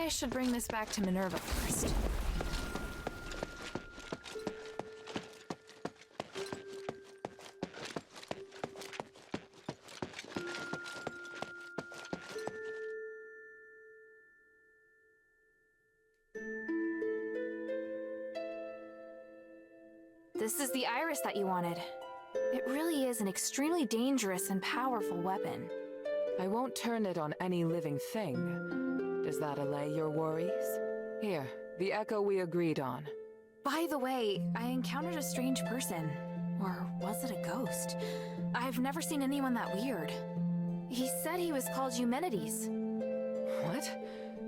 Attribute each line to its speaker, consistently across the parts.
Speaker 1: I should bring this back to Minerva first. This is the iris that you wanted. It really is an extremely dangerous and powerful weapon.
Speaker 2: I won't turn it on any living thing. Does that allay your worries? Here, the echo we agreed on.
Speaker 1: By the way, I encountered a strange person. Or was it a ghost? I've never seen anyone that weird. He said he was called Eumenides.
Speaker 2: What?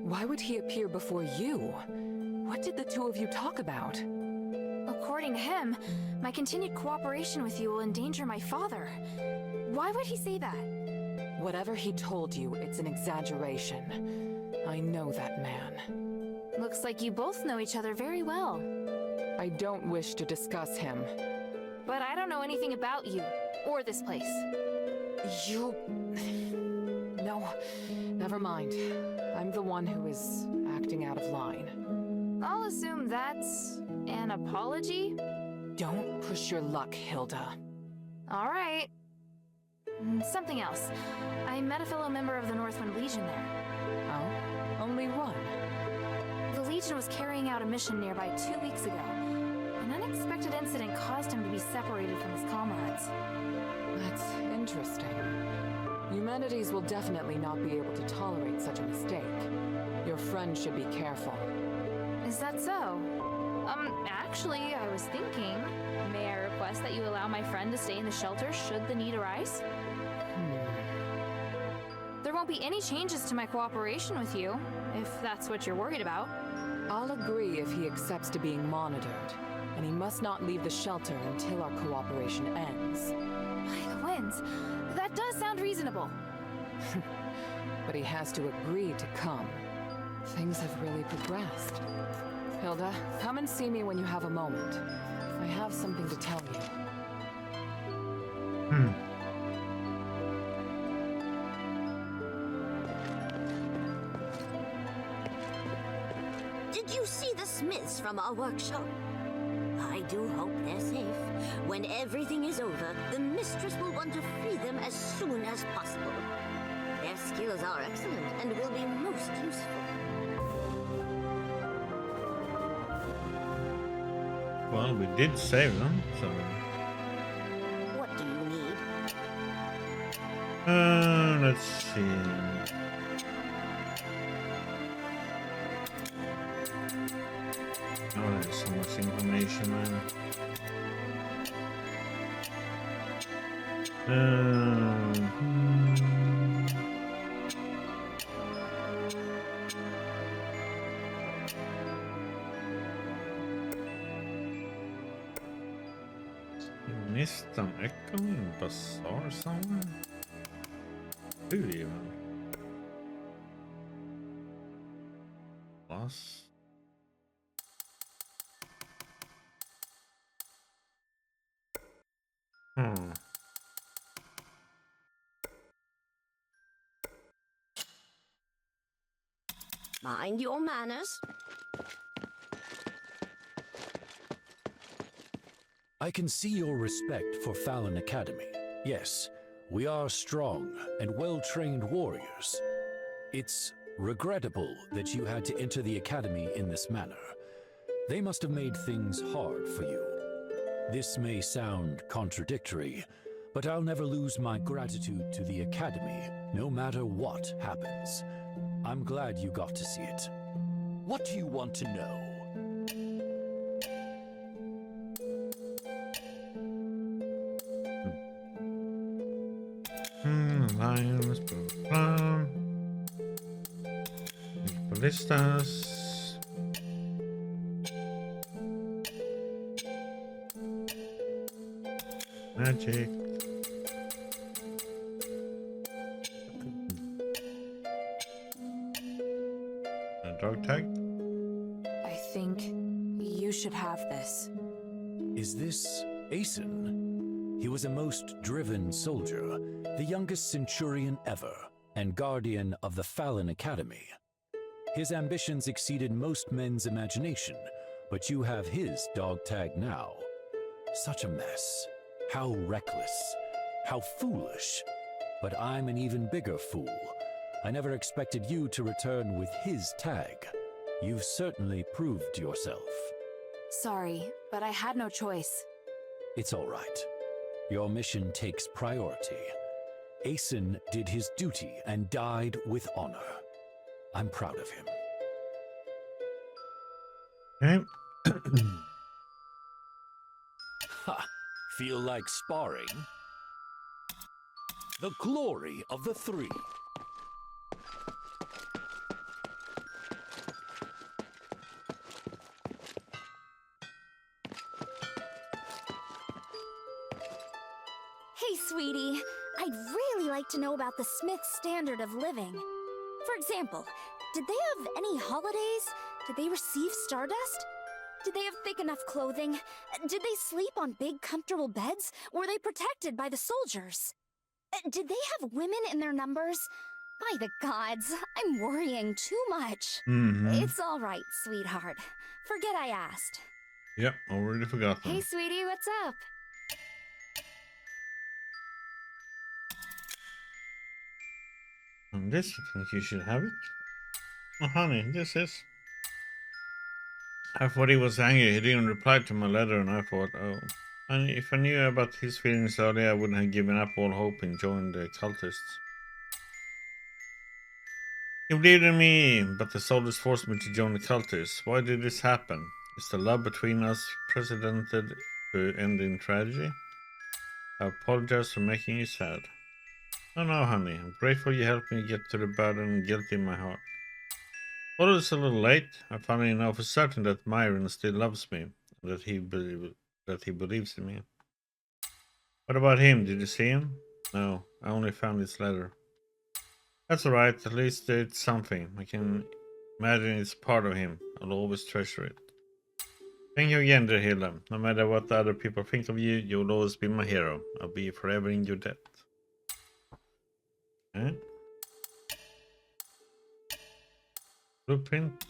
Speaker 2: Why would he appear before you? What did the two of you talk about?
Speaker 1: According to him, my continued cooperation with you will endanger my father. Why would he say that?
Speaker 2: Whatever he told you, it's an exaggeration. I know that man.
Speaker 1: Looks like you both know each other very well.
Speaker 2: I don't wish to discuss him.
Speaker 1: But I don't know anything about you, or this place.
Speaker 2: You... No, never mind. I'm the one who is acting out of line.
Speaker 1: I'll assume that's an apology?
Speaker 2: Don't push your luck, Hilda.
Speaker 1: All right. Something else. I met a fellow member of the Northwind Legion there.
Speaker 2: Oh? Only one?
Speaker 1: The Legion was carrying out a mission nearby 2 weeks ago. An unexpected incident caused him to be separated from his comrades.
Speaker 2: That's interesting. Eumenides will definitely not be able to tolerate such a mistake. Your friend should be careful.
Speaker 1: Is that so? Actually, I was thinking, may I request that you allow my friend to stay in the shelter should the need arise? There won't be any changes to my cooperation with you, if that's what you're worried about.
Speaker 2: I'll agree if he accepts to being monitored, and he must not leave the shelter until our cooperation ends.
Speaker 1: By the winds, that does sound reasonable.
Speaker 2: But he has to agree to come. Things have really progressed. Hilda, come and see me when you have a moment. I have something to tell you.
Speaker 3: Did you see the smiths from our workshop? I do hope they're safe. When everything is over, the mistress will want to free them as soon as possible. Their skills are excellent and will be most useful.
Speaker 4: Well, we did save them, so...
Speaker 3: What do you need?
Speaker 4: Let's see... Oh, there's so much information, man. You missed some echo in Bazaar somewhere? Who even? Plus...
Speaker 3: Mind your manners.
Speaker 5: I can see your respect for Fallon Academy. Yes, we are strong and well-trained warriors. It's regrettable that you had to enter the Academy in this manner. They must have made things hard for you. This may sound contradictory, but I'll never lose my gratitude to the Academy, no matter what happens. I'm glad you got to see it. What do you want to know?
Speaker 4: Lions, ballistas. Magic. A dog tag?
Speaker 1: I think you should have this.
Speaker 5: Is this Aeson? He was a most driven soldier, the youngest centurion ever, and guardian of the Fallon Academy. His ambitions exceeded most men's imagination, but you have his dog tag now. Such a mess. How reckless. How foolish. But I'm an even bigger fool. I never expected you to return with his tag. You've certainly proved yourself.
Speaker 1: Sorry, but I had no choice.
Speaker 5: It's all right. Your mission takes priority. Aeson did his duty and died with honor. I'm proud of him.
Speaker 4: Okay.
Speaker 5: Ha! Feel like sparring? The glory of the three.
Speaker 6: Hey, sweetie. I'd really like to know about the Smith's standard of living. For example, did they have any holidays? Did they receive stardust? Did they have thick enough clothing? Did they sleep on big, comfortable beds? Were they protected by the soldiers? Did they have women in their numbers? By the gods, I'm worrying too much. It's all right, sweetheart. Forget I asked.
Speaker 4: Yep, already forgot them.
Speaker 1: Hey, sweetie, what's up?
Speaker 4: And this, I think you should have it. Oh, honey, this is. I thought he was angry. He didn't reply to my letter, and I thought, oh. And if I knew about his feelings earlier, I wouldn't have given up all hope in joining the cultists. You believed in me, but the soldiers forced me to join the cultists. Why did this happen? Is the love between us precedented to end in tragedy? I apologize for making you sad. Oh no, honey. I'm grateful you helped me get to the burden and guilt in my heart. Although it's a little late, I finally know for certain that Myron still loves me, and that he believes in me. What about him? Did you see him? No, I only found his letter. That's alright, at least it's something. I can imagine it's part of him. I'll always treasure it. Thank you again, dear Hilda. No matter what the other people think of you, you'll always be my hero. I'll be forever in your debt. Okay. Blueprint.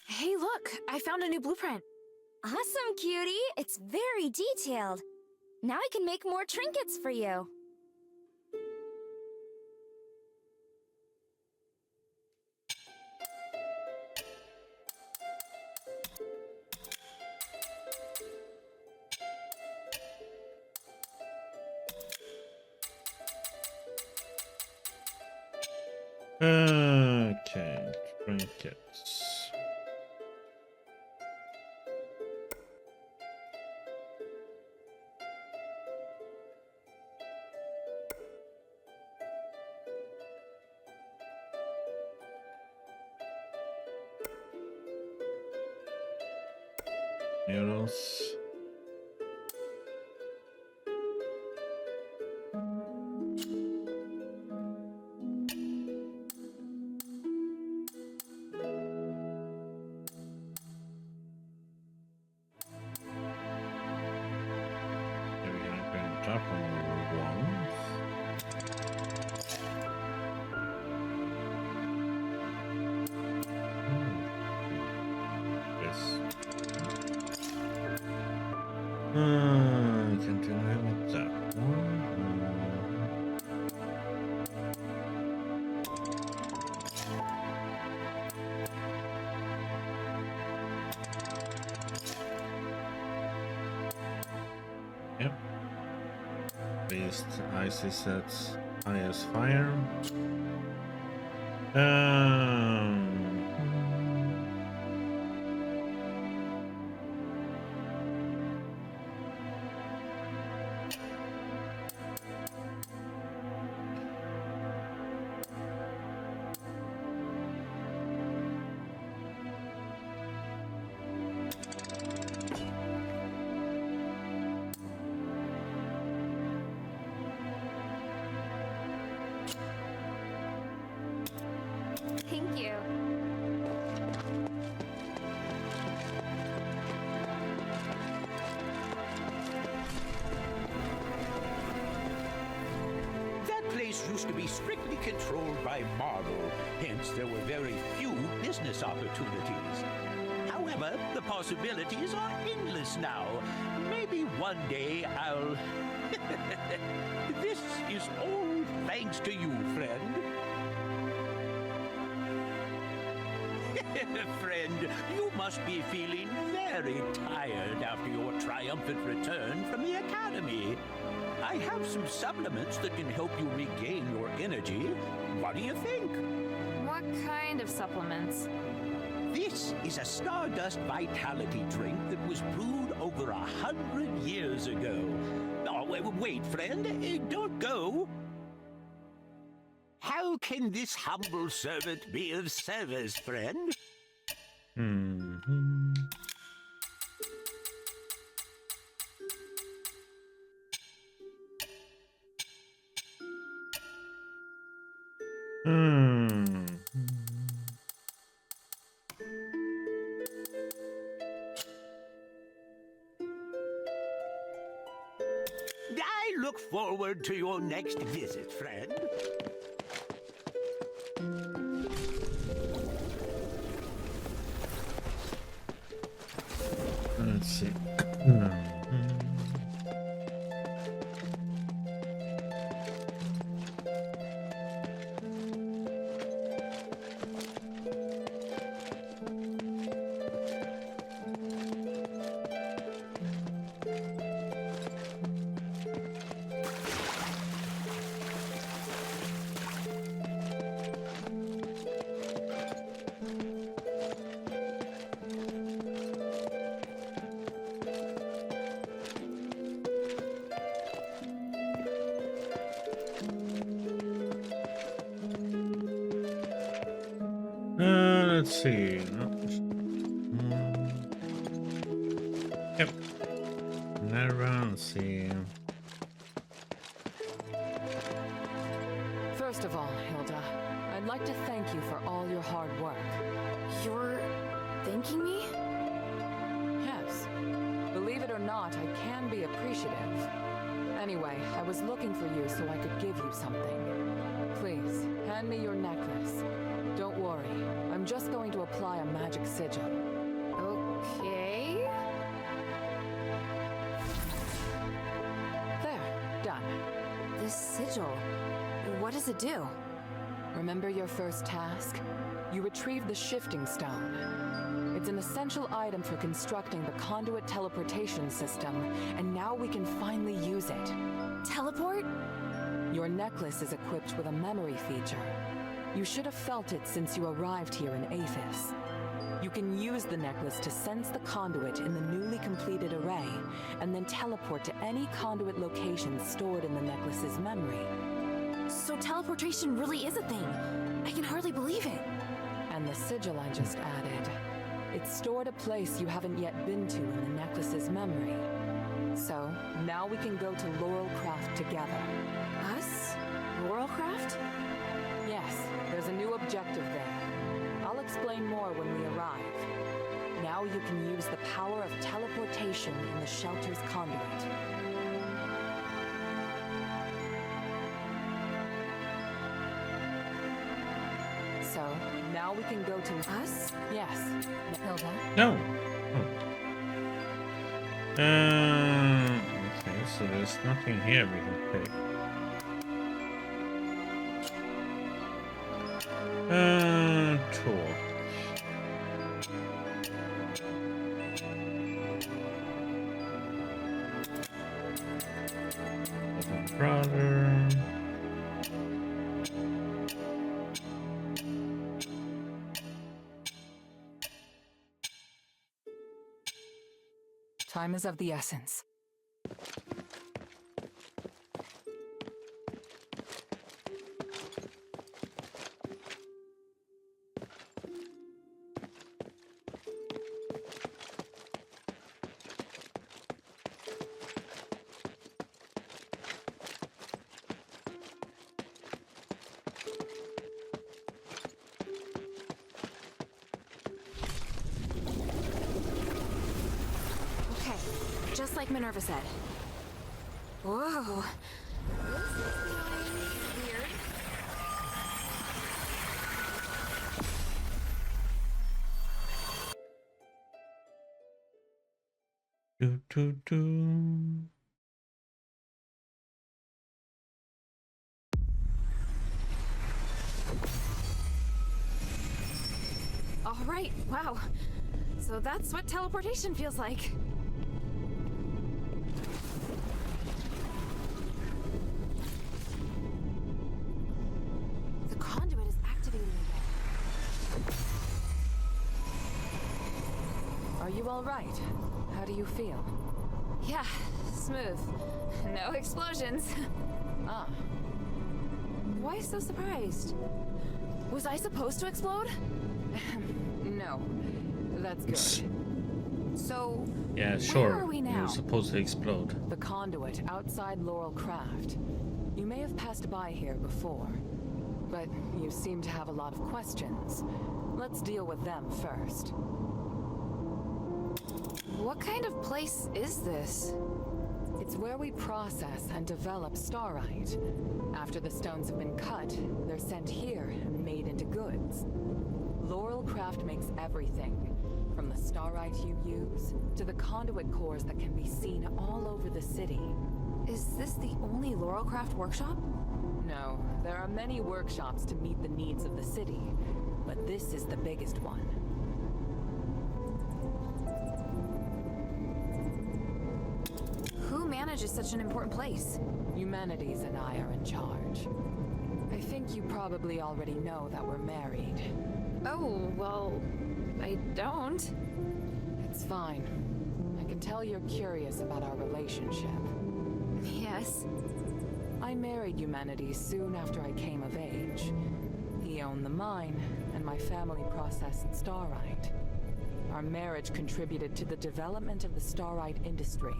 Speaker 1: Hey, look, I found a new blueprint.
Speaker 6: Awesome, cutie. It's very detailed. Now I can make more trinkets for you.
Speaker 4: Okay, trinkets. Noodles. Top on ones. Yes. Continue with that one. Yep. Based ice is at highest fire.
Speaker 1: Thank you.
Speaker 7: be strictly controlled by Marvel, hence there were very few business opportunities. However, the possibilities are endless now. Maybe one day I'll... This is all thanks to you, friend. Friend, you must be feeling very tired after your triumphant return from the Academy. I have some supplements that can help you regain your energy. What do you think?
Speaker 1: What kind of supplements?
Speaker 7: This is a Stardust Vitality drink that was brewed over 100 years ago. Oh, wait, friend, don't go. How can this humble servant be of service, friend?
Speaker 4: Mm-hmm.
Speaker 7: I look forward to your next visit, friend.
Speaker 4: Let's see. Let's see. Yep. Let's see.
Speaker 2: First of all, Hilda, I'd like to thank you for all your hard work.
Speaker 1: You're thanking me?
Speaker 2: Yes. Believe it or not, I can be appreciative. Anyway, I was looking for you so I could give you something. Please, hand me your necklace. Don't worry, I'm just going to apply a magic sigil.
Speaker 1: Okay.
Speaker 2: There, done.
Speaker 1: This sigil, what does it do?
Speaker 2: Remember your first task? You retrieved the shifting stone. It's an essential item for constructing the conduit teleportation system, and now we can finally use it.
Speaker 1: Teleport?
Speaker 2: Your necklace is equipped with a memory feature. You should have felt it since you arrived here in Aphis. You can use the necklace to sense the conduit in the newly completed array, and then teleport to any conduit location stored in the necklace's memory.
Speaker 1: So teleportation really is a thing. I can hardly believe it.
Speaker 2: And the sigil I just added. It's stored a place you haven't yet been to in the necklace's memory. So, now we can go to Laurelcraft together.
Speaker 1: Us? Laurelcraft?
Speaker 2: Yes, there's a new objective there. I'll explain more when we arrive. Now you can use the power of teleportation in the shelter's conduit. So, now we can go to...
Speaker 1: Us?
Speaker 2: Yes.
Speaker 1: Hilda?
Speaker 4: No. Oh. Okay, so there's nothing here we can pick. Torch. Brother.
Speaker 2: Time is of the essence.
Speaker 1: Just like Minerva said. Whoa. This is weird.
Speaker 4: Do, do, do.
Speaker 1: All right, wow. So that's what teleportation feels like. The conduit is activating again.
Speaker 2: Are you all right? How do you feel?
Speaker 1: Yeah, smooth. No explosions.
Speaker 2: Ah,
Speaker 1: Why so surprised? Was I supposed to explode?
Speaker 2: no. That's good.
Speaker 1: So,
Speaker 4: Yeah, sure.
Speaker 1: where are we now?
Speaker 4: You're supposed to explode.
Speaker 2: The conduit outside Laurel Craft. You may have passed by here before, but you seem to have a lot of questions. Let's deal with them first.
Speaker 1: What kind of place is this?
Speaker 2: It's where we process and develop starite. After the stones have been cut, they're sent here and made into goods. Laurel Craft makes everything, from the starite you use to the conduit cores that can be seen all over the city.
Speaker 1: Is this the only Laurelcraft workshop?
Speaker 2: No, there are many workshops to meet the needs of the city, but this is the biggest one.
Speaker 1: Who manages such an important place?
Speaker 2: Humanities and I are in charge. I think you probably already know that we're married.
Speaker 1: Oh, well, I don't.
Speaker 2: It's fine. I can tell you're curious about our relationship.
Speaker 1: Yes.
Speaker 2: I married Humanities soon after I came of age. He owned the mine, and my family processed starite. Our marriage contributed to the development of the starite industry,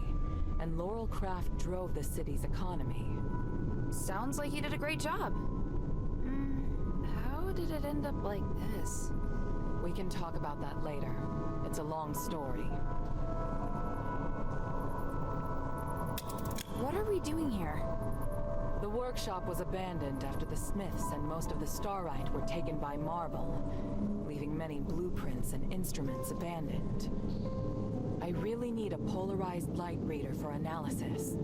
Speaker 2: and Laurel Craft drove the city's economy.
Speaker 1: Sounds like you did a great job. How did it end up like this?
Speaker 2: We can talk about that later. It's a long story.
Speaker 1: What are we doing here?
Speaker 2: The workshop was abandoned after the Smiths and most of the starite were taken by Marble, leaving many blueprints and instruments abandoned. I really need a polarized light reader for analysis.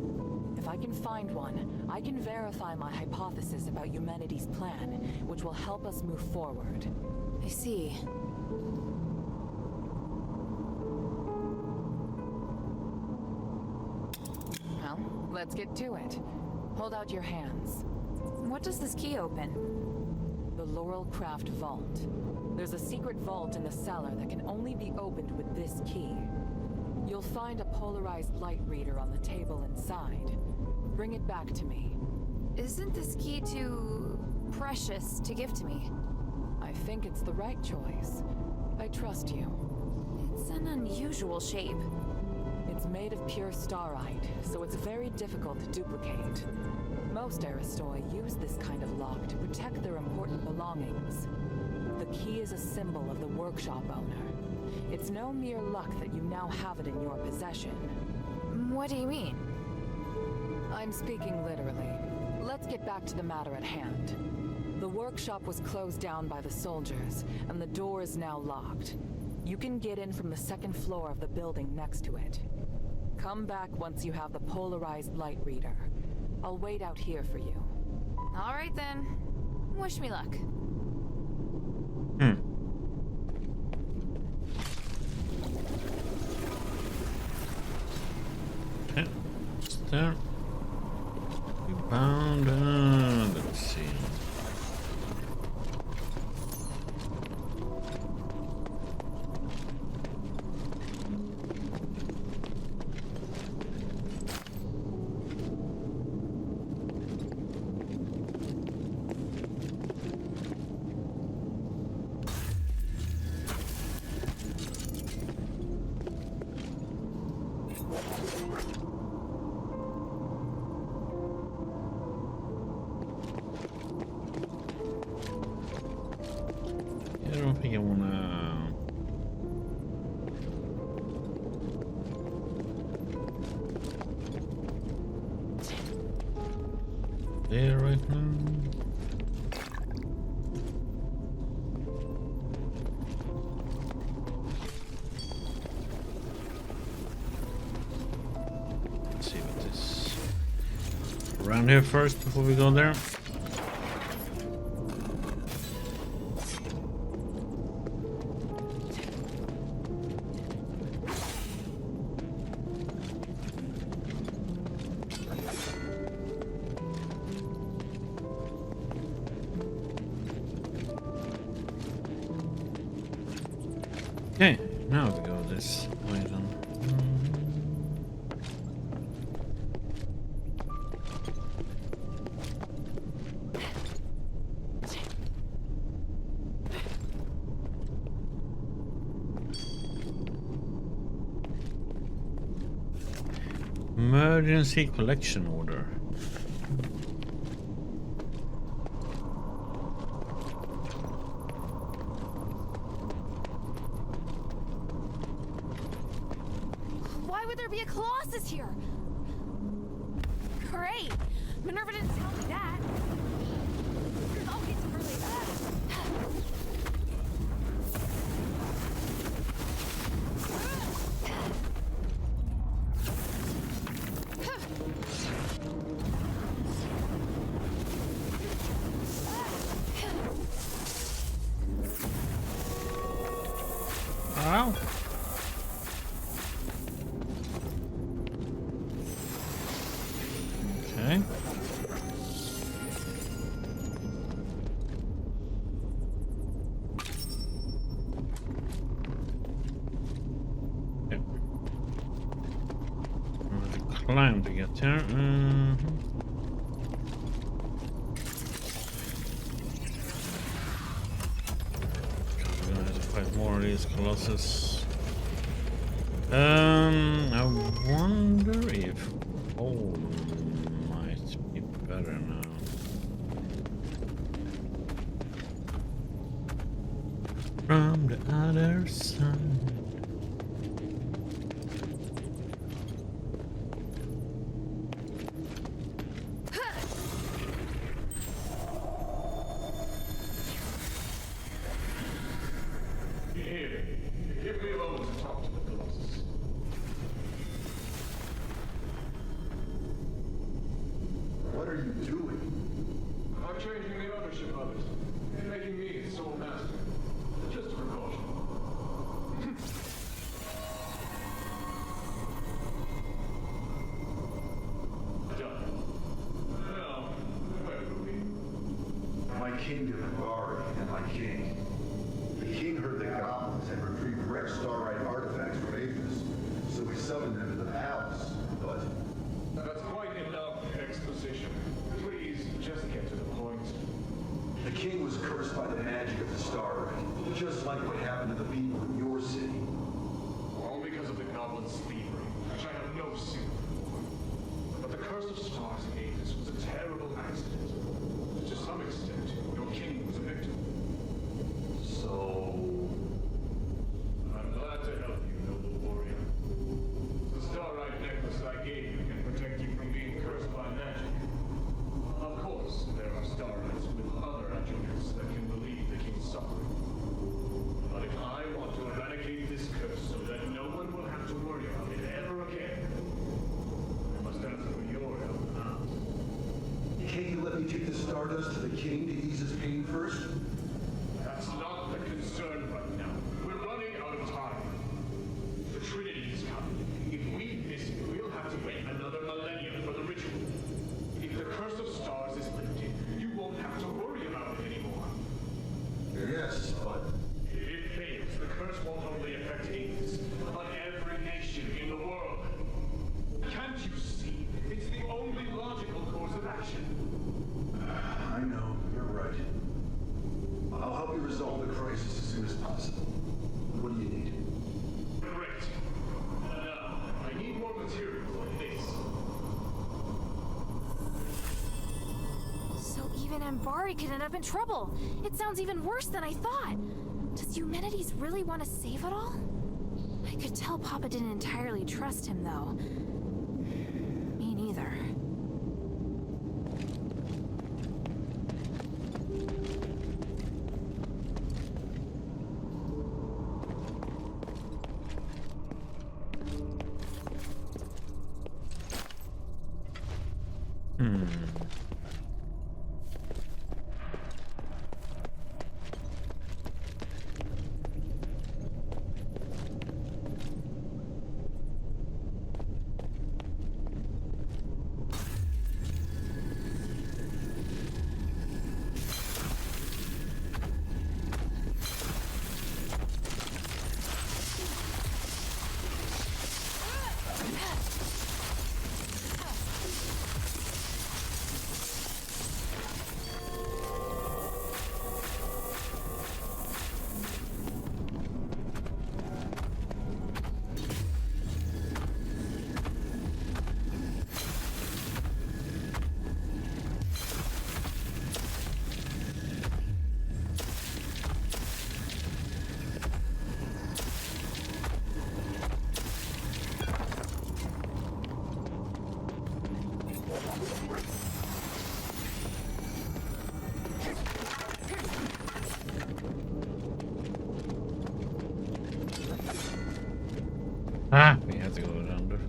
Speaker 2: If I can find one, I can verify my hypothesis about humanity's plan, which will help us move forward.
Speaker 1: I see.
Speaker 2: Well, let's get to it. Hold out your hands.
Speaker 1: What does this key open?
Speaker 2: The Laurel Craft Vault. There's a secret vault in the cellar that can only be opened with this key. You'll find a polarized light reader on the table inside. Bring it back to me.
Speaker 1: Isn't this key too precious to give to me?
Speaker 2: I think it's the right choice. I trust you.
Speaker 1: It's an unusual shape.
Speaker 2: It's made of pure starite, so it's very difficult to duplicate. Most Aristoi use this kind of lock to protect their important belongings. The key is a symbol of the workshop owner. It's no mere luck that you now have it in your possession.
Speaker 1: What do you mean?
Speaker 2: I'm speaking literally. Let's get back to the matter at hand. The workshop was closed down by the soldiers, and the door is now locked. You can get in from the second floor of the building next to it. Come back once you have the polarized light reader. I'll wait out here for you.
Speaker 1: All right then. Wish me luck.
Speaker 4: Okay. Just there. We bound. Let's see. I don't think I wanna. There right now. around here first before we go there. Okay, now we go this way then. Emergency collection order.
Speaker 1: Why would there be a Colossus here? Great! Minerva didn't tell me that. There's always really
Speaker 4: Wow. Okay. Yep. Climb to get there. We're gonna have to fight more of these Colossus. I wonder if might be better now. From the other side.
Speaker 8: Give me a moment to talk to the Colossus.
Speaker 9: What are you doing?
Speaker 8: I'm changing the ownership of it and making me its sole master. Just a precaution. Done. Now, where were we?
Speaker 9: My kingdom, Bari, and my king. The king heard the goblins had retrieved rare starlight artifacts from Aphis, so we summoned them to the palace. But
Speaker 8: That's quite enough exposition. Please, just get to the point.
Speaker 9: the king was cursed by the magic of the starlight, just like what happened to the people in your city.
Speaker 8: All because of the goblin's thievery, which I have no sympathy for. But the curse of stars in Aphis was a terrible accident. To some extent, your king was a victim.
Speaker 9: So
Speaker 8: I'm glad to help you, noble warrior. The starlight necklace I gave you can protect you from being cursed by magic. Of course, there are starlights with other attributes that can relieve the king's suffering. But if I want to eradicate this curse so that no one will have to worry about it ever again, I must ask for your help now.
Speaker 9: can't you let me take the stardust to the king to ease his pain first?
Speaker 8: That's not the concern right now. We're running out of time. The Trinity is coming. If we miss it, we'll have to wait another millennium for the ritual. If the curse of stars is lifted, you won't have to worry about it anymore.
Speaker 9: Yes, but
Speaker 8: If it fails, the curse won't only affect Aphis, but every nation in the world. Can't you see? It's the only logical course of action.
Speaker 9: I know, you're right. I'll help you resolve the crisis as soon as possible. What do you need?
Speaker 8: Great. Now, I need more materials like this.
Speaker 1: So even Ambari could end up in trouble. It sounds even worse than I thought. Does Eumenides really want to save it all? I could tell Papa didn't entirely trust him, though. Me neither.
Speaker 4: Ah, we have to go under.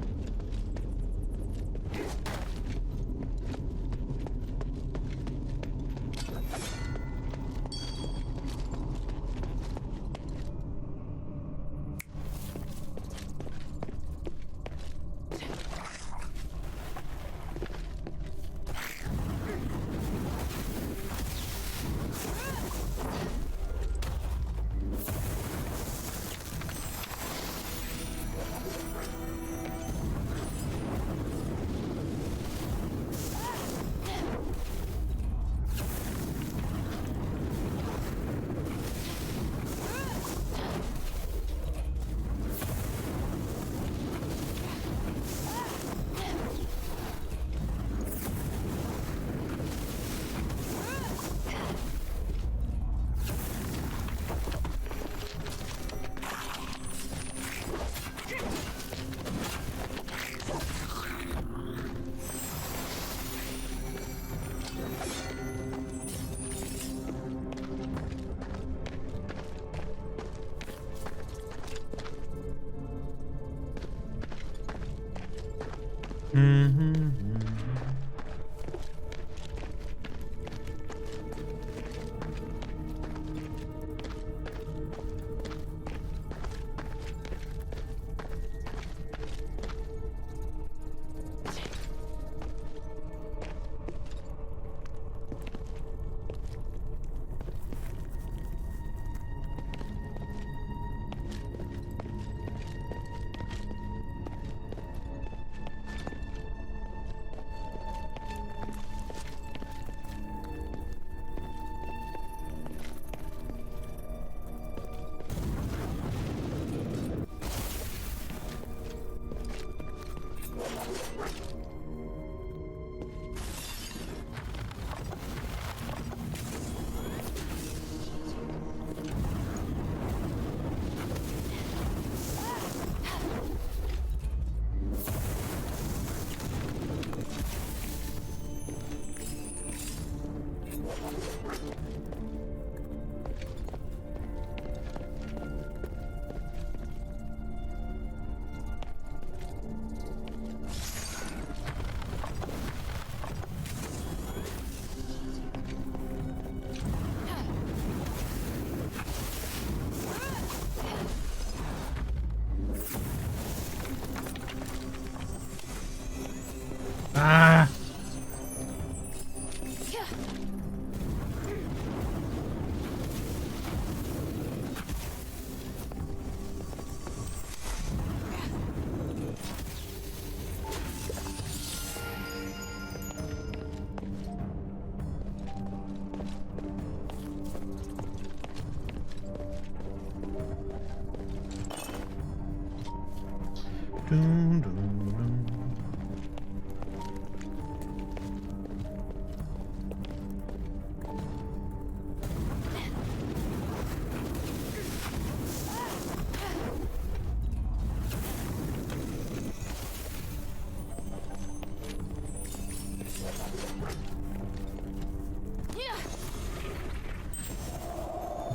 Speaker 4: Ah! Dun, dun, dun.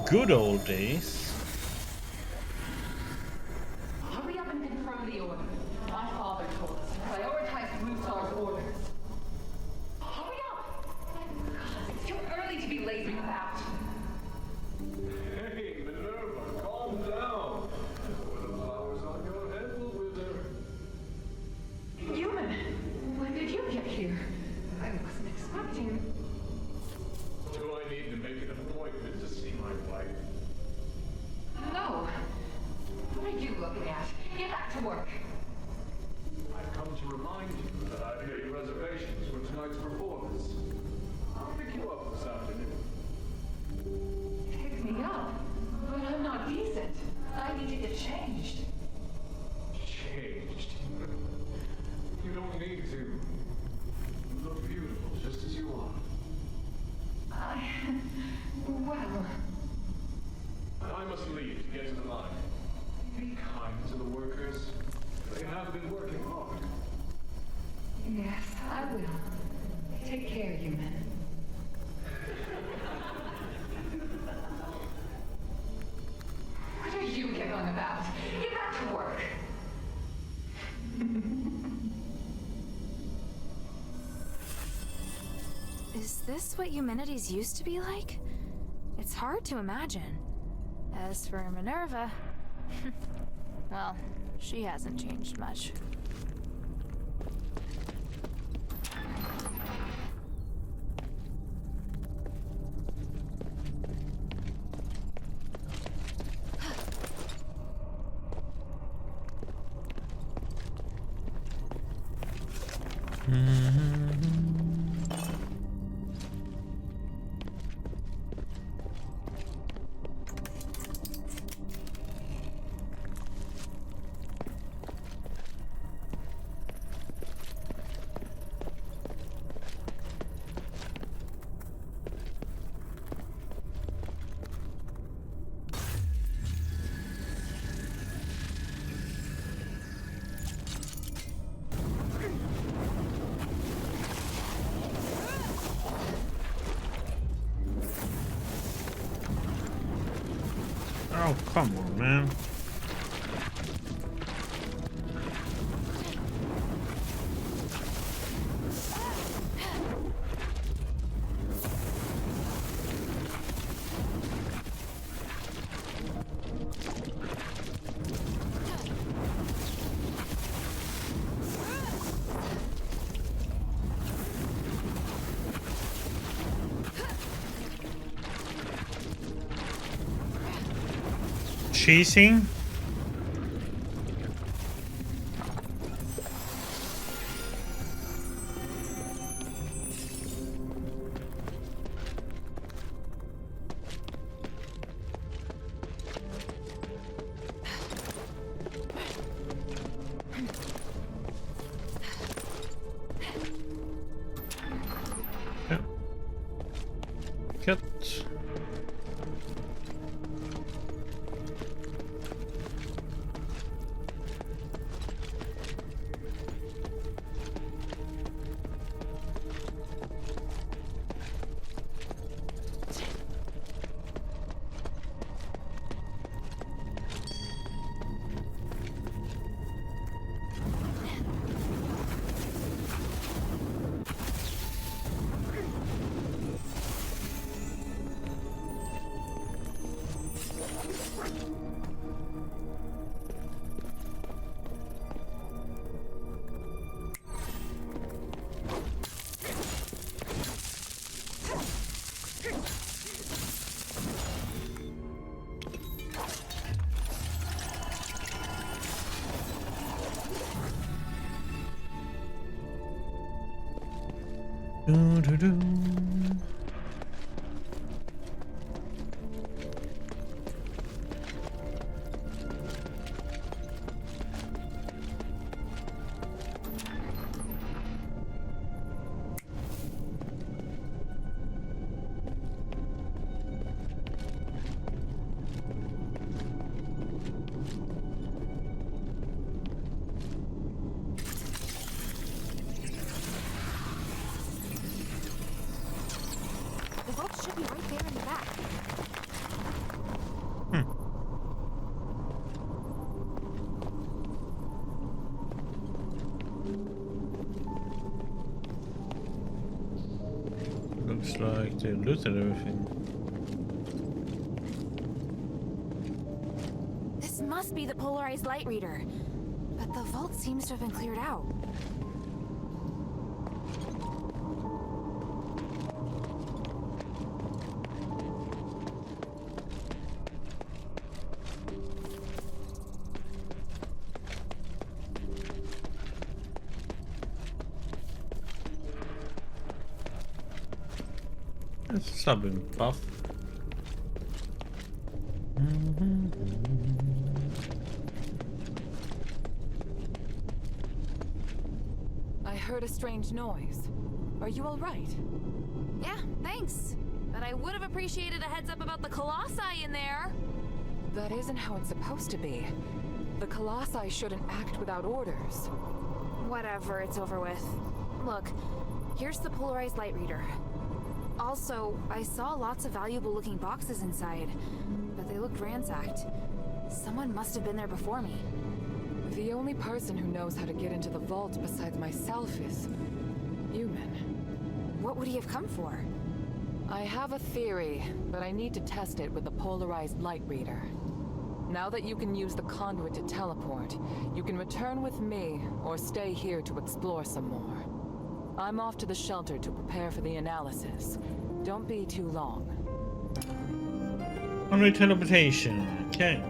Speaker 4: Good old days.
Speaker 10: Hurry up and confirm the order. My father told us to prioritize Rusar's orders. Hurry up! It's too early to be lazing about.
Speaker 8: Hey, Minerva, calm down. The flowers on your head will wither.
Speaker 10: Human, when did you get here? I wasn't expecting.
Speaker 8: Do I need to make an appointment to see my wife?
Speaker 10: No. What are you looking at? Get back to work.
Speaker 8: I've come to remind you that I've made reservations for tonight's performance. I'll pick you up this afternoon.
Speaker 10: Pick me up. But I'm not decent. I need to get changed.
Speaker 8: Changed. You don't need to. You look beautiful just as you are.
Speaker 10: Well,
Speaker 8: I must leave to get to the mine. Be kind to the workers. They have been working hard.
Speaker 10: yes, I will. Take care, human. What are you getting on about? Get back to work.
Speaker 1: Is this what humanities used to be like? It's hard to imagine. As for Minerva, well, she hasn't changed much.
Speaker 4: Oh, come on, man. Cheesing? Yeah. Cut. Do-do-do.
Speaker 6: The vault should be right there in the back.
Speaker 4: Looks like they looted everything.
Speaker 1: This must be the polarized light reader. But the vault seems to have been cleared out.
Speaker 4: It's stubborn buff.
Speaker 2: I heard a strange noise. Are you all right?
Speaker 1: Yeah, thanks. But I would have appreciated a heads up about the Colossi in there.
Speaker 2: That isn't how it's supposed to be. The Colossi shouldn't act without orders.
Speaker 1: Whatever, it's over with. Look, here's the polarized light reader. Also, I saw lots of valuable looking boxes inside, but they looked ransacked. Someone must have been there before me.
Speaker 2: The only person who knows how to get into the vault besides myself is human.
Speaker 1: What would he have come for?
Speaker 2: I have a theory, but I need to test it with the polarized light reader. Now that you can use the conduit to teleport, you can return with me or stay here to explore some more. I'm off to the shelter to prepare for the analysis. Don't be too long.
Speaker 4: Conduit teleportation. Okay.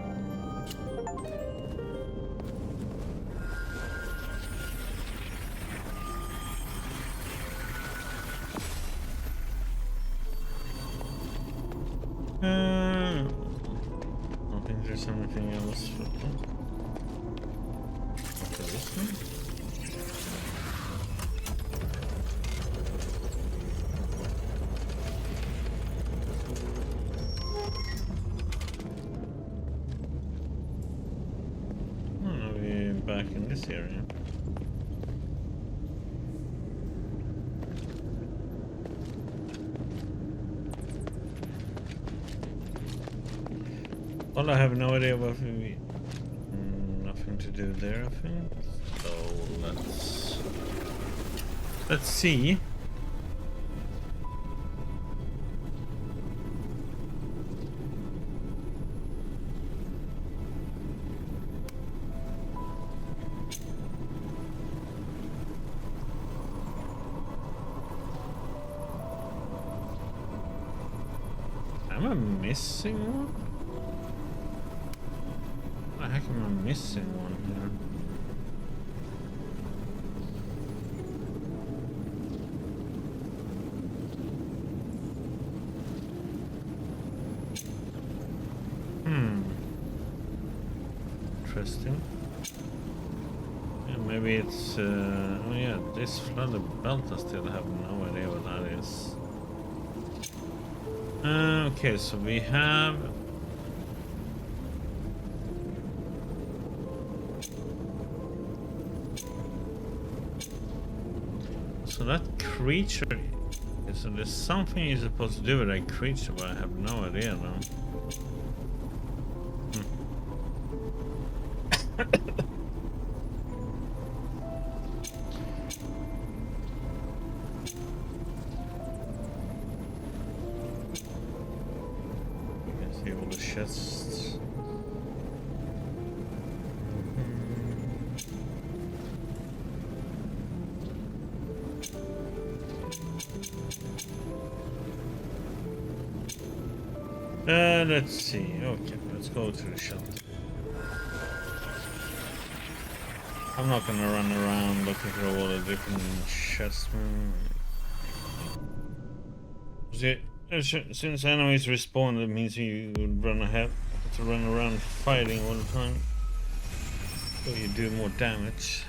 Speaker 4: I don't think there's anything else for this one. Oh, we're back in this area. Well, I have no idea what we... nothing to do there, I think. So let's see. Am I missing one? What the heck am I missing one here? Interesting. Yeah, maybe it's oh yeah, this flooded belt. I still have no idea what that is. Okay, so we have so that creature. So there's something you're supposed to do with that creature, but I have no idea though. See all the chests. Let's see. Okay, let's go to the shelter. I'm not gonna run around looking for all the different chests. Since enemies respawn, that means you would have to run around fighting all the time, so you do more damage.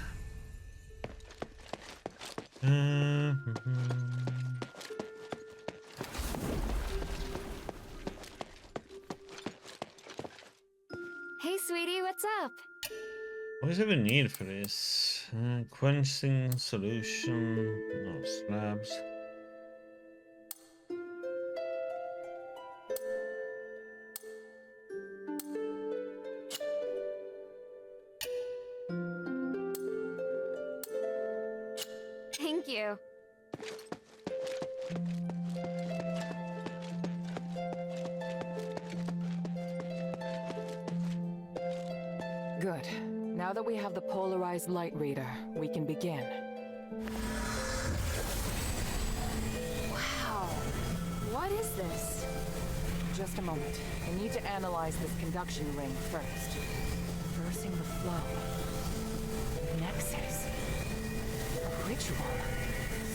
Speaker 6: Hey, sweetie, what's up?
Speaker 4: What is it we need for this? Quenching solution. No slabs.
Speaker 6: Thank you.
Speaker 2: Good. Now that we have the polarized light reader, we can begin.
Speaker 1: Wow. What is this?
Speaker 2: Just a moment. I need to analyze this conduction ring first. Reversing the flow. Nexus. A ritual.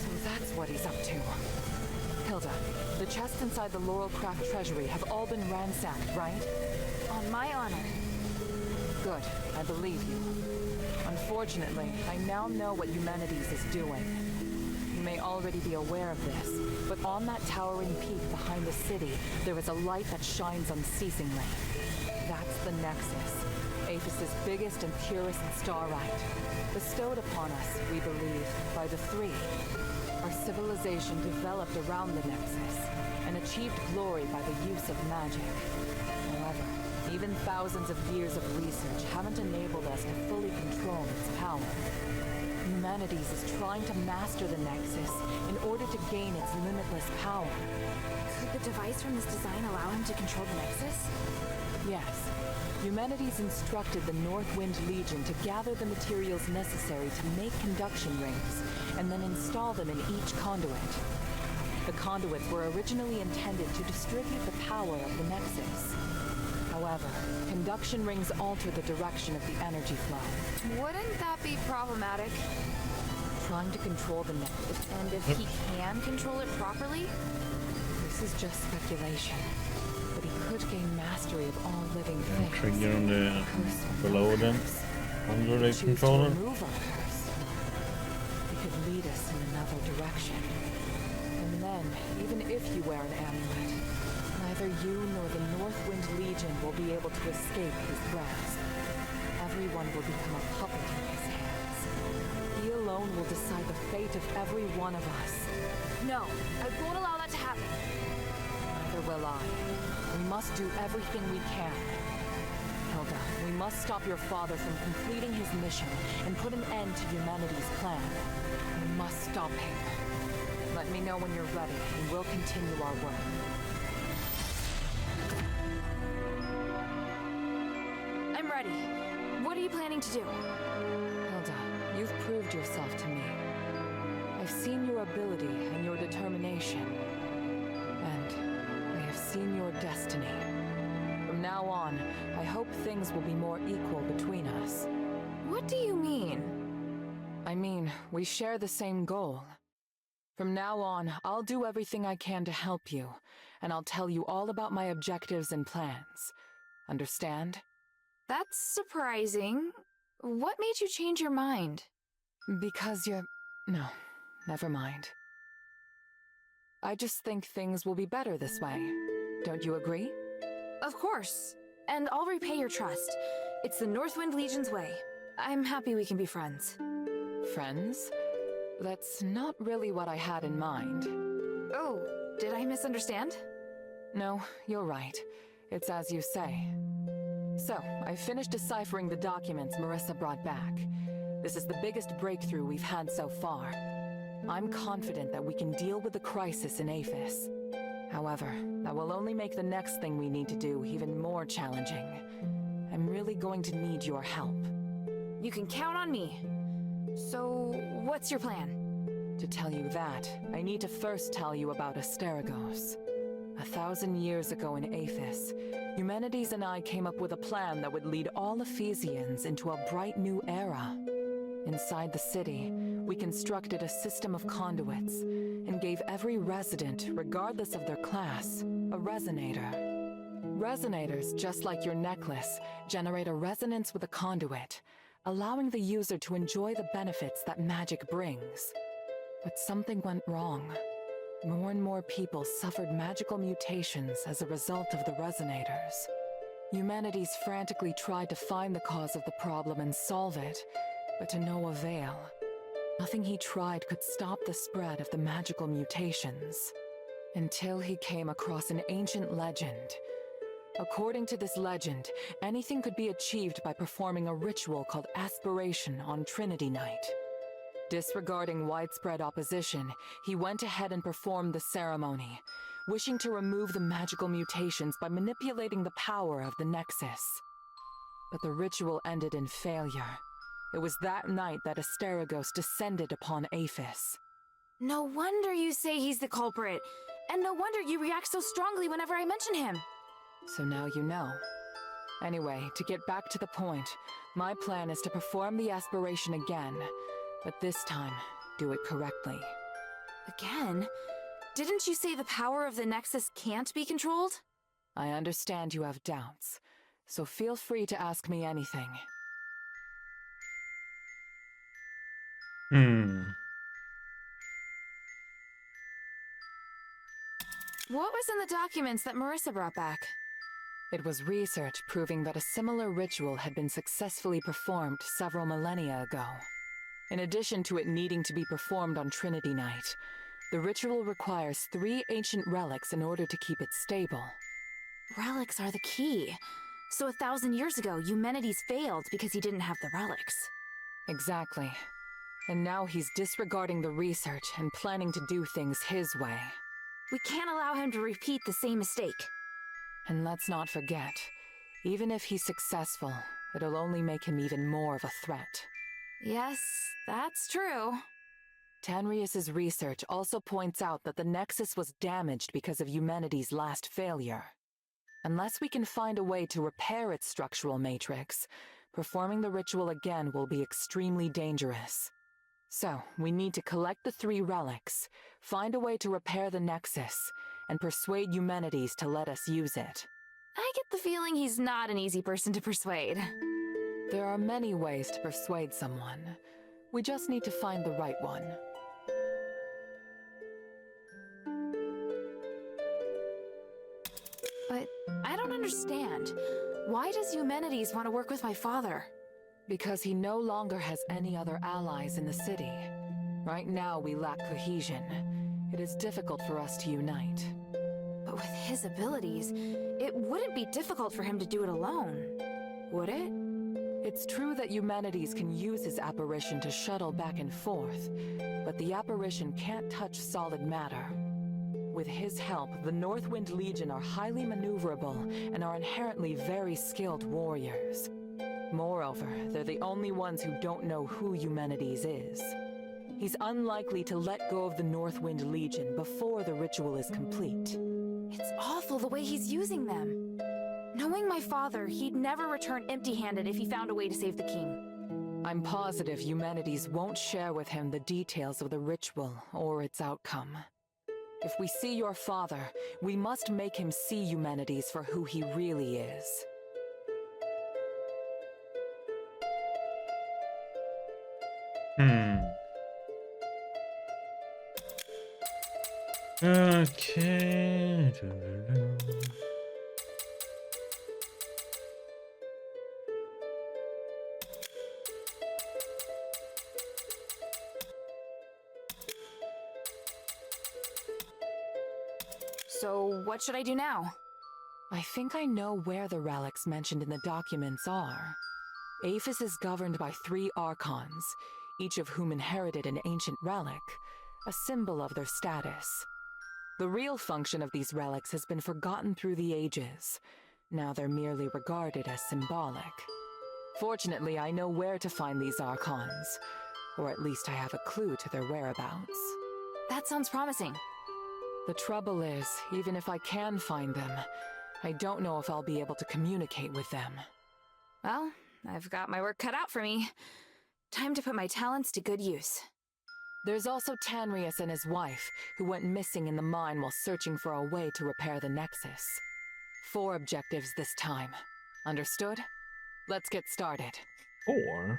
Speaker 2: So that's what he's up to. Hilda, the chests inside the Laurelcraft treasury have all been ransacked, right?
Speaker 1: On my honor.
Speaker 2: Good. I believe you. Unfortunately, I now know what Humanities is doing. You may already be aware of this, but on that towering peak behind the city, there is a light that shines unceasingly. That's the Nexus, Aphis's biggest and purest starlight. Bestowed upon us, we believe, by the Three. Our civilization developed around the Nexus, and achieved glory by the use of magic. However, even thousands of years of research haven't enabled us to fully control its power. Humanities is trying to master the Nexus in order to gain its limitless power.
Speaker 1: Could the device from this design allow him to control the Nexus?
Speaker 2: Yes. Humanities instructed the Northwind Legion to gather the materials necessary to make conduction rings, and then install them in each conduit. The conduits were originally intended to distribute the power of the Nexus. However, conduction rings alter the direction of the energy flow.
Speaker 1: Wouldn't that be problematic?
Speaker 2: Trying to control the Nexus.
Speaker 1: And if he can control it properly?
Speaker 2: This is just speculation. But he could gain mastery of all living things.
Speaker 4: Trigger on the below them. Under the
Speaker 2: Choose to
Speaker 4: controller.
Speaker 2: remove our curse. It could lead us in another direction. And then, even if you wear an amulet, neither you nor the Northwind Legion will be able to escape his grasp. Everyone will become a puppet in his hands. He alone will decide the fate of every one of us.
Speaker 1: No, I won't allow that to happen.
Speaker 2: Neither will I. We must do everything we can. Hilda, we must stop your father from completing his mission and put an end to humanity's plan. We must stop him. Let me know when you're ready, and we'll continue our work.
Speaker 1: I'm ready. What are you planning to do?
Speaker 2: Hilda, you've proved yourself to me. I've seen your ability and your determination. And I have seen your destiny. From now on, I hope things will be more equal between us.
Speaker 1: What do you mean?
Speaker 2: I mean, we share the same goal. From now on, I'll do everything I can to help you, and I'll tell you all about my objectives and plans. Understand?
Speaker 1: That's surprising. What made you change your mind?
Speaker 2: Because you're... No, never mind. I just think things will be better this way. Don't you agree?
Speaker 1: Of course. And I'll repay your trust. It's the Northwind Legion's way. I'm happy we can be friends.
Speaker 2: Friends? That's not really what I had in mind.
Speaker 1: Oh, did I misunderstand?
Speaker 2: No, you're right. It's as you say. So, I finished deciphering the documents Marissa brought back. This is the biggest breakthrough we've had so far. I'm confident that we can deal with the crisis in Aphis. However, that will only make the next thing we need to do even more challenging. I'm really going to need your help.
Speaker 1: You can count on me. So, what's your plan?
Speaker 2: To tell you that, I need to first tell you about Asterigos. 1,000 years ago in Aphis, Humanities and I came up with a plan that would lead all Ephesians into a bright new era. Inside the city, we constructed a system of conduits and gave every resident, regardless of their class, a resonator. Resonators, just like your necklace, generate a resonance with a conduit, allowing the user to enjoy the benefits that magic brings. But something went wrong. More and more people suffered magical mutations as a result of the resonators. Humanities frantically tried to find the cause of the problem and solve it, but to no avail. Nothing he tried could stop the spread of the magical mutations. Until he came across an ancient legend. According to this legend, anything could be achieved by performing a ritual called aspiration on Trinity Night. Disregarding widespread opposition, he went ahead and performed the ceremony, wishing to remove the magical mutations by manipulating the power of the Nexus. But the ritual ended in failure. It was that night that Asterigos descended upon Aphis.
Speaker 1: No wonder you say he's the culprit. And no wonder you react so strongly whenever I mention him.
Speaker 2: So now you know. Anyway, to get back to the point, my plan is to perform the aspiration again, but this time, do it correctly.
Speaker 1: Again? Didn't you say the power of the Nexus can't be controlled?
Speaker 2: I understand you have doubts, so feel free to ask me anything.
Speaker 1: What was in the documents that Marissa brought back?
Speaker 2: It was research proving that a similar ritual had been successfully performed several millennia ago. In addition to it needing to be performed on Trinity Night, the ritual requires 3 ancient relics in order to keep it stable.
Speaker 1: Relics are the key. So 1,000 years ago, Humanities failed because he didn't have the relics.
Speaker 2: Exactly. And now he's disregarding the research and planning to do things his way.
Speaker 1: We can't allow him to repeat the same mistake.
Speaker 2: And let's not forget, even if he's successful, it'll only make him even more of a threat.
Speaker 1: Yes, that's true.
Speaker 2: Tanrius's research also points out that the Nexus was damaged because of humanity's last failure. Unless we can find a way to repair its structural matrix, performing the ritual again will be extremely dangerous. So, we need to collect the 3 relics, find a way to repair the Nexus, and persuade Eumenides to let us use it.
Speaker 1: I get the feeling he's not an easy person to persuade.
Speaker 2: There are many ways to persuade someone. We just need to find the right one.
Speaker 1: But I don't understand. Why does Eumenides want to work with my father?
Speaker 2: Because he no longer has any other allies in the city. Right now, we lack cohesion. It is difficult for us to unite.
Speaker 1: But with his abilities, it wouldn't be difficult for him to do it alone, would it?
Speaker 2: It's true that Eumenides can use his apparition to shuttle back and forth, but the apparition can't touch solid matter. With his help, the Northwind Legion are highly maneuverable and are inherently very skilled warriors. Moreover, they're the only ones who don't know who Eumenides is. He's unlikely to let go of the Northwind Legion before the ritual is complete.
Speaker 1: It's awful the way he's using them. Knowing my father, he'd never return empty-handed if he found a way to save the king.
Speaker 2: I'm positive Eumenides won't share with him the details of the ritual or its outcome. If we see your father, we must make him see Eumenides for who he really is.
Speaker 4: Okay.
Speaker 1: So, what should I do now?
Speaker 2: I think I know where the relics mentioned in the documents are. Aphis is governed by 3 archons, each of whom inherited an ancient relic, a symbol of their status. The real function of these relics has been forgotten through the ages. Now they're merely regarded as symbolic. Fortunately, I know where to find these archons, or at least I have a clue to their whereabouts.
Speaker 1: That sounds promising.
Speaker 2: The trouble is, even if I can find them, I don't know if I'll be able to communicate with them.
Speaker 1: Well, I've got my work cut out for me. Time to put my talents to good use.
Speaker 2: There's also Tanrius and his wife, who went missing in the mine while searching for a way to repair the Nexus. 4 objectives this time. Understood? Let's get started.
Speaker 4: 4?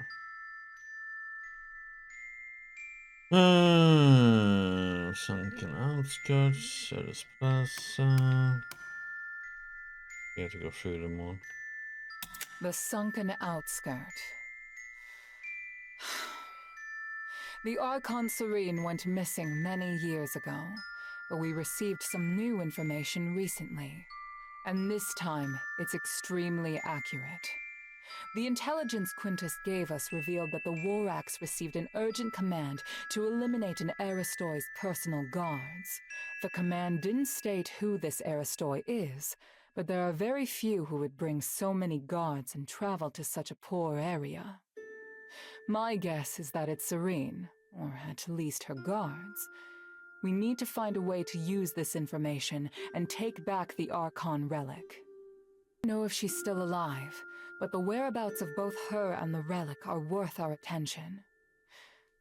Speaker 4: Sunken outskirts, Ödesplaza. Jag have to go through them all.
Speaker 2: The sunken outskirt. The Archon Serene went missing many years ago, but we received some new information recently. And this time, it's extremely accurate. The intelligence Quintus gave us revealed that the Warax received an urgent command to eliminate an Aristoi's personal guards. The command didn't state who this Aristoi is, but there are very few who would bring so many guards and travel to such a poor area. My guess is that it's Serene, or at least her guards. We need to find a way to use this information and take back the Archon relic. I don't know if she's still alive, but the whereabouts of both her and the relic are worth our attention.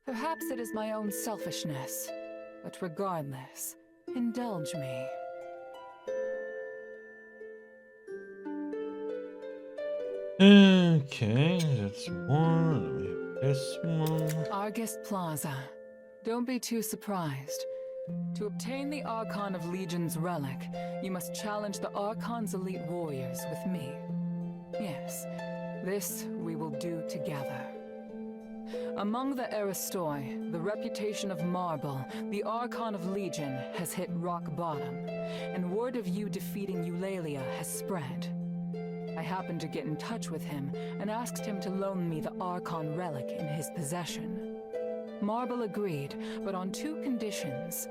Speaker 2: Perhaps it is my own selfishness, but regardless, indulge me.
Speaker 4: Okay, that's one. Let me have this one.
Speaker 2: Argus Plaza. Don't be too surprised. To obtain the Archon of Legion's relic, you must challenge the Archon's elite warriors with me. Yes, this we will do together. Among the Aristoi, the reputation of Marble, the Archon of Legion, has hit rock bottom, and word of you defeating Eulalia has spread. I happened to get in touch with him and asked him to loan me the Archon relic in his possession. Marble agreed, but on 2 conditions.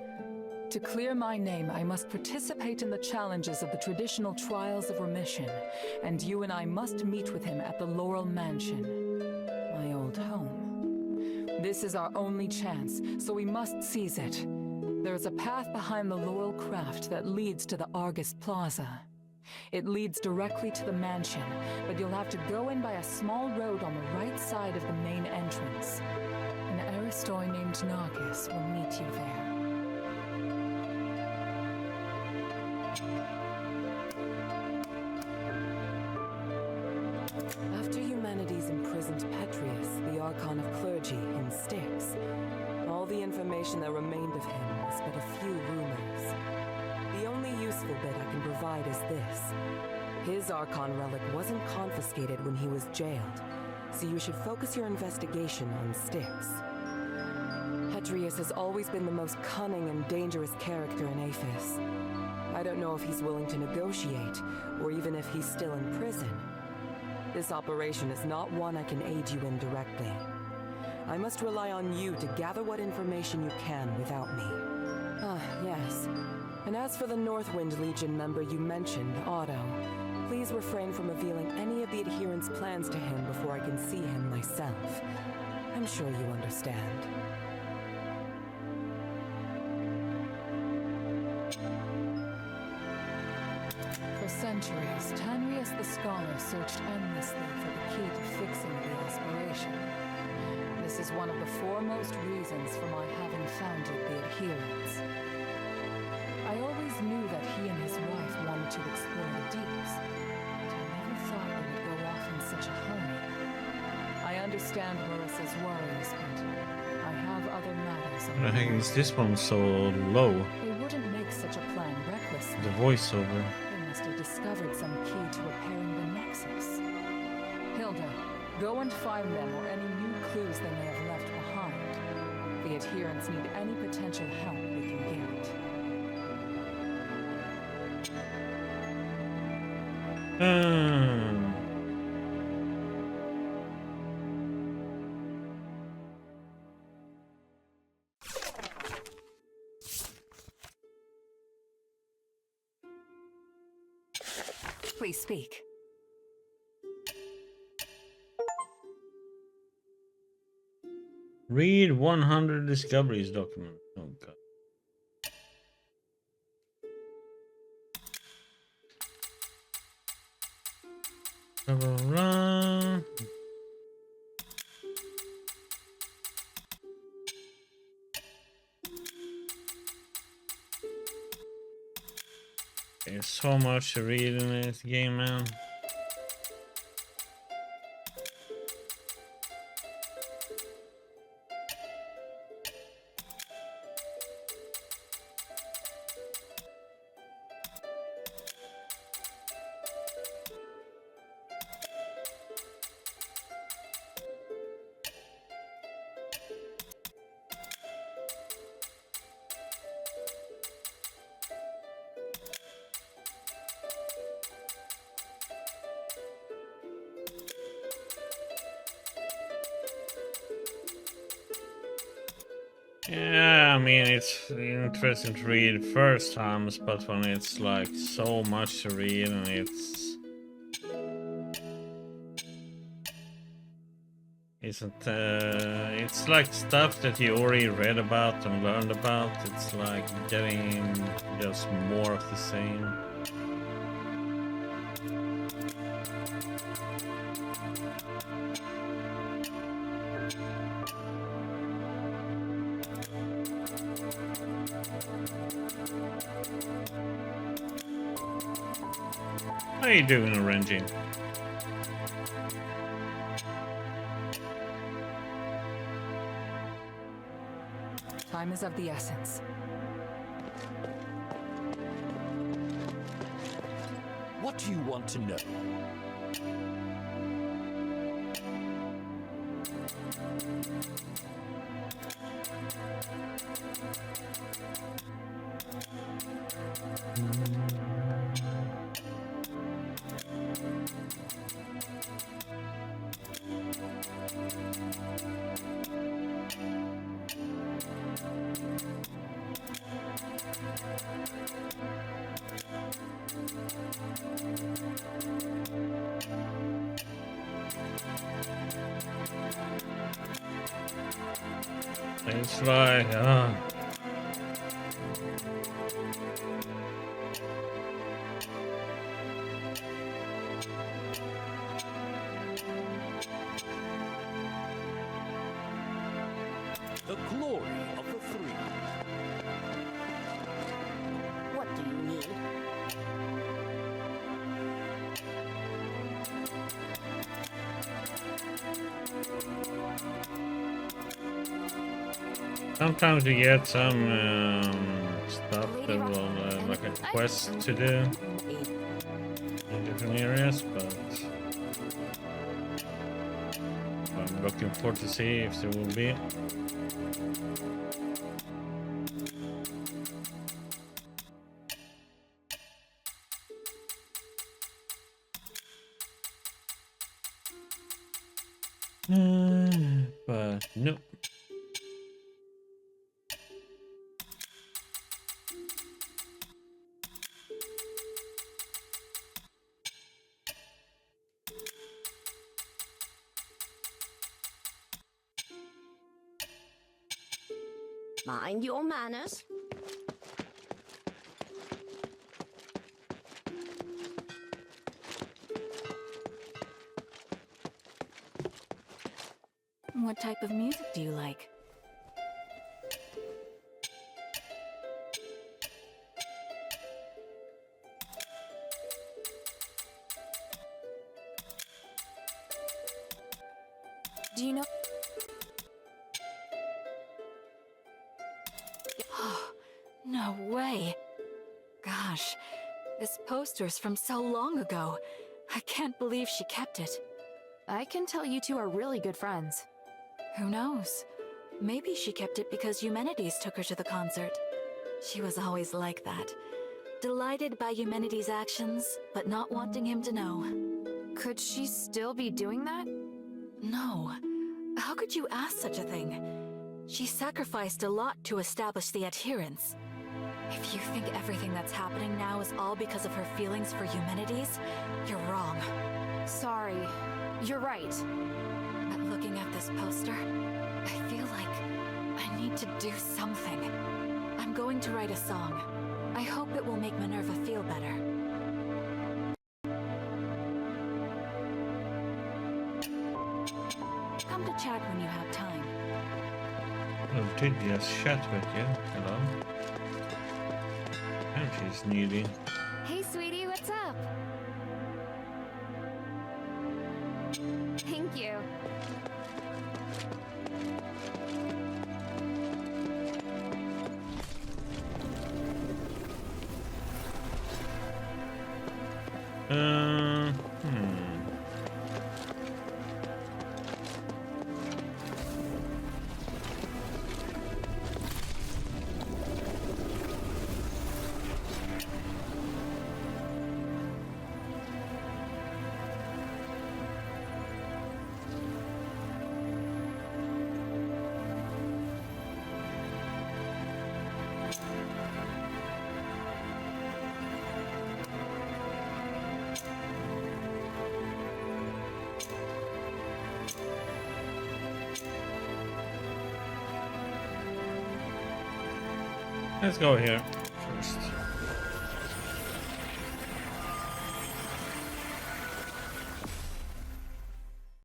Speaker 2: To clear my name, I must participate in the challenges of the traditional trials of remission, and you and I must meet with him at the Laurel Mansion, my old home. This is our only chance, so we must seize it. There is a path behind the Laurel Craft that leads to the Argus Plaza. It leads directly to the mansion, but you'll have to go in by a small road on the right side of the main entrance. An Aristoi named Narcus will meet you there. After humanity's imprisoned Petrius, the Archon of Clergy, in Styx, all the information that remained of him was but a few rumors. The only useful bit I can provide is this. His Archon relic wasn't confiscated when he was jailed, so you should focus your investigation on Styx. Petrius has always been the most cunning and dangerous character in Aphis. I don't know if he's willing to negotiate, or even if he's still in prison. This operation is not one I can aid you in directly. I must rely on you to gather what information you can without me. Ah, yes. And as for the Northwind Legion member you mentioned, Otto, please refrain from revealing any of the adherents' plans to him before I can see him myself. I'm sure you understand. For centuries, Tanrius the Scholar searched endlessly for the key to fixing the aspiration. This is one of the foremost reasons for my having founded the Adherents. I always knew that he and his wife wanted to explore the deeps, but I never thought they would go off in such a hurry. I understand Marissa's worries, but I have other matters on
Speaker 4: What the heck is this one so low?
Speaker 2: They wouldn't make such a plan recklessly.
Speaker 4: The voiceover.
Speaker 2: They must have discovered some key to repairing the Nexus. Hilda, go and find them or any new clues they may have left behind. The Adherents need any potential help we can get. Please speak.
Speaker 4: Read 100 discoveries document. Oh god. There's so much to read in this game, man. Yeah, I mean, it's interesting to read first times, but when it's like so much to read and it's like stuff that you already read about and learned about. It's like getting just more of the same. How are you doing, Renji?
Speaker 2: Time is of the essence.
Speaker 5: What do you want to know?
Speaker 4: Let's fly. Ah.
Speaker 5: The glory of the three.
Speaker 3: What do you need?
Speaker 4: Sometimes you get some stuff that will like a quest to do in different areas, but I'm looking forward to see if there will be. But no.
Speaker 3: Mind your manners.
Speaker 2: What type of music do you like?
Speaker 1: Do you know?
Speaker 2: No way. Gosh, this poster's from so long ago. I can't believe she kept it.
Speaker 1: I can tell you two are really good friends.
Speaker 2: Who knows? Maybe she kept it because Eumenides took her to the concert. She was always like that. Delighted by Eumenides' actions, but not wanting him to know.
Speaker 1: Could she still be doing that?
Speaker 2: No. How could you ask such a thing? She sacrificed a lot to establish the adherence. If you think everything that's happening now is all because of her feelings for Eumenides, you're wrong.
Speaker 1: Sorry. You're right.
Speaker 2: But looking at this poster, I feel like I need to do something. I'm going to write a song. I hope it will make Minerva feel better. Come to chat when you have time.
Speaker 4: Oh, did just chat with you. Hello. And she's needy.
Speaker 6: Hey, sweetie, what's up? Thank you.
Speaker 4: Let's go here.